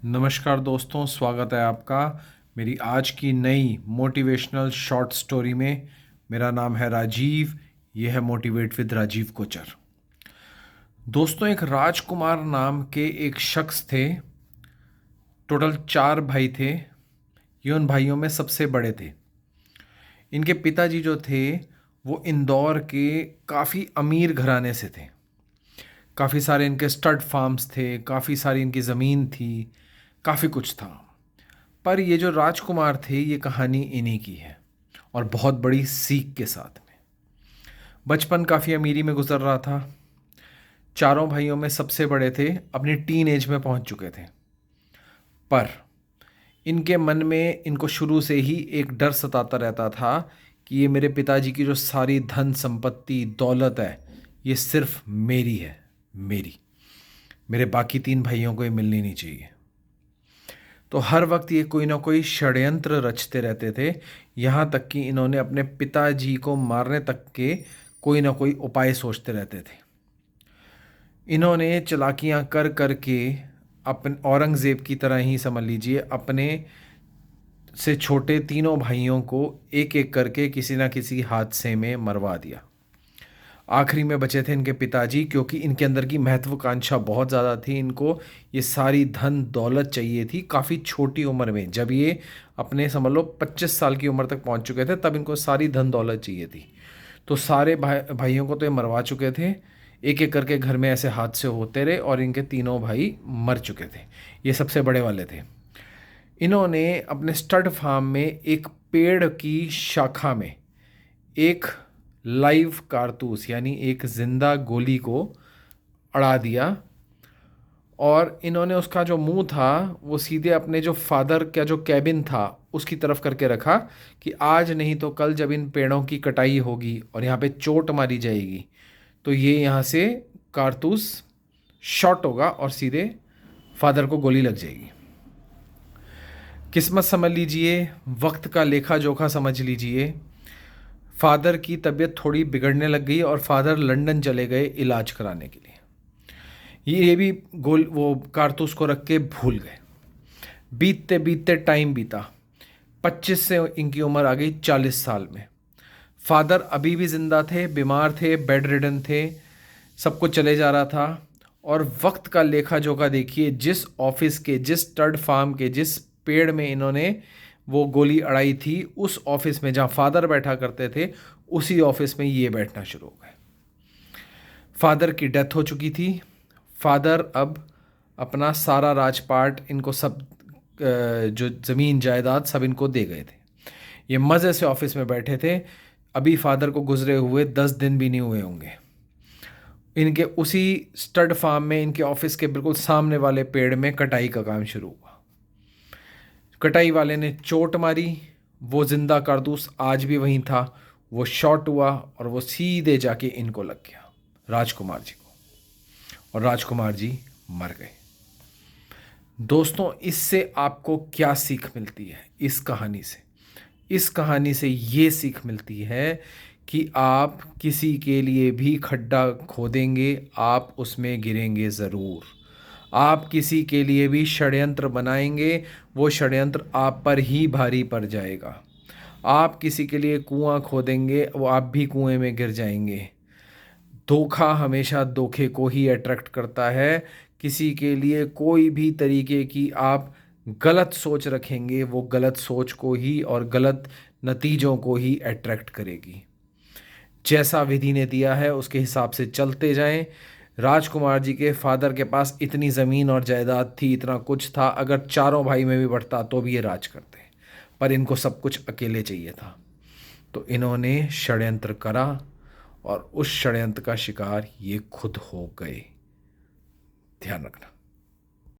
नमस्कार दोस्तों, स्वागत है आपका मेरी आज की नई मोटिवेशनल शॉर्ट स्टोरी में। मेरा नाम है राजीव। यह है मोटिवेट विद राजीव कोचर। दोस्तों, एक राजकुमार नाम के एक शख्स थे। टोटल 4 भाई थे। ये उन भाइयों में सबसे बड़े थे। इनके पिताजी जो थे वो इंदौर के काफ़ी अमीर घराने से थे। काफ़ी सारे इनके स्टड फार्म्स थे, काफ़ी सारी इनकी ज़मीन थी, काफ़ी कुछ था। पर ये जो राजकुमार थे, ये कहानी इन्हीं की है और बहुत बड़ी सीख के साथ में। बचपन काफ़ी अमीरी में गुजर रहा था। चारों भाइयों में सबसे बड़े थे, अपनी टीन एज में पहुंच चुके थे। पर इनके मन में इनको शुरू से ही एक डर सताता रहता था कि ये मेरे पिताजी की जो सारी धन संपत्ति दौलत है, ये सिर्फ मेरी है, मेरे बाकी 3 भाइयों को ये मिलनी नहीं चाहिए। तो हर वक्त ये कोई ना कोई षड्यंत्र रचते रहते थे। यहाँ तक कि इन्होंने अपने पिताजी को मारने तक के कोई ना कोई उपाय सोचते रहते थे। इन्होंने चालाकियाँ कर कर के अपन औरंगज़ेब की तरह ही समझ लीजिए, अपने से छोटे तीनों भाइयों को एक एक करके किसी ना किसी हादसे में मरवा दिया। आखिरी में बचे थे इनके पिताजी, क्योंकि इनके अंदर की महत्वाकांक्षा बहुत ज़्यादा थी। इनको ये सारी धन दौलत चाहिए थी काफ़ी छोटी उम्र में। जब ये अपने समझ लो 25 साल की उम्र तक पहुंच चुके थे, तब इनको सारी धन दौलत चाहिए थी। तो सारे भाइयों को तो ये मरवा चुके थे। एक एक करके घर में ऐसे हादसे होते रहे और इनके तीनों भाई मर चुके थे। ये सबसे बड़े वाले थे। इन्होंने अपने स्टड फार्म में एक पेड़ की शाखा में एक लाइव कारतूस यानी एक जिंदा गोली को अड़ा दिया और इन्होंने उसका जो मुंह था वो सीधे अपने जो फादर का जो कैबिन था उसकी तरफ करके रखा कि आज नहीं तो कल जब इन पेड़ों की कटाई होगी और यहाँ पे चोट मारी जाएगी तो ये यहाँ से कारतूस शॉट होगा और सीधे फादर को गोली लग जाएगी। किस्मत समझ लीजिए, वक्त का लेखा जोखा समझ लीजिए। फादर की तबीयत थोड़ी बिगड़ने लग गई और फादर लंदन चले गए इलाज कराने के लिए। ये भी वो कारतूस को रख के भूल गए। बीतते बीतते टाइम बीता। 25 से इनकी उम्र आ गई 40 साल में। फादर अभी भी ज़िंदा थे, बीमार थे, बेड रिडन थे, सब कुछ चले जा रहा था। और वक्त का लेखा जोखा देखिए, जिस ऑफिस के, जिस स्टड फार्म के, जिस पेड़ में इन्होंने वो गोली अड़ाई थी, उस ऑफिस में जहाँ फादर बैठा करते थे, उसी ऑफिस में ये बैठना शुरू हो गए। फादर की डेथ हो चुकी थी। फादर अब अपना सारा राजपाट इनको सब जो ज़मीन जायदाद सब इनको दे गए थे। ये मज़े से ऑफिस में बैठे थे। अभी फादर को गुजरे हुए 10 दिन भी नहीं हुए होंगे। इनके उसी स्टड फार्म में, इनके ऑफिस के बिल्कुल सामने वाले पेड़ में कटाई का काम शुरू हुआ। कटाई वाले ने चोट मारी, वो जिंदा कारतूस आज भी वहीं था, वो शॉट हुआ और वो सीधे जाके इनको लग गया, राजकुमार जी को, और राजकुमार जी मर गए। दोस्तों, इससे आपको क्या सीख मिलती है? इस कहानी से, इस कहानी से ये सीख मिलती है कि आप किसी के लिए भी खड्डा खोदेंगे, आप उसमें गिरेंगे ज़रूर। आप किसी के लिए भी षड्यंत्र बनाएंगे, वो षड्यंत्र आप पर ही भारी पड़ जाएगा। आप किसी के लिए कुआं खोदेंगे, वो आप भी कुएं में गिर जाएंगे। धोखा हमेशा धोखे को ही अट्रैक्ट करता है। किसी के लिए कोई भी तरीके की आप गलत सोच रखेंगे, वो गलत सोच को ही और गलत नतीजों को ही अट्रैक्ट करेगी। जैसा विधि ने दिया है उसके हिसाब से चलते जाएं। राजकुमार जी के फादर के पास इतनी ज़मीन और जायदाद थी, इतना कुछ था, अगर चारों भाई में भी बढ़ता तो भी ये राज करते, पर इनको सब कुछ अकेले चाहिए था। तो इन्होंने षड्यंत्र करा और उस षड्यंत्र का शिकार ये खुद हो गए। ध्यान रखना।